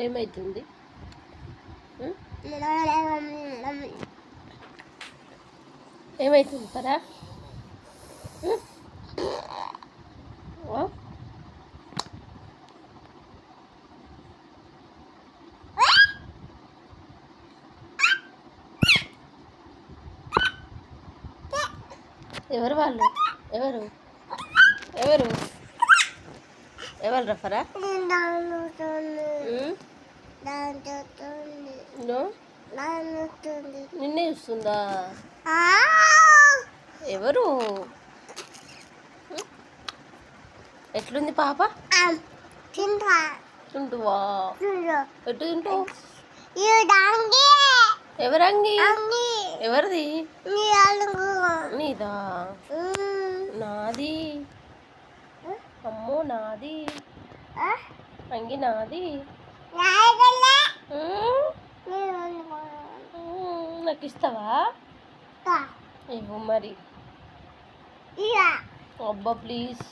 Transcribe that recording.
ఏమైతుంది? ఏమైతుంది పరా? ఎవరు వాళ్ళు? ఎవరు ఎవరు ఎవరు రఫరా? నిన్నే చూస్తుందా? ఎవరు? ఎట్లుంది పాప? తింటువా? ఎటు తింటావు? ఎవరంగి? ఎవరిది? నీదా? నాది. అమ్మో నాది. అంగి నాది. నాకు ఇస్తావా? ఇవ్వు మరి. అబ్బా ప్లీజ్.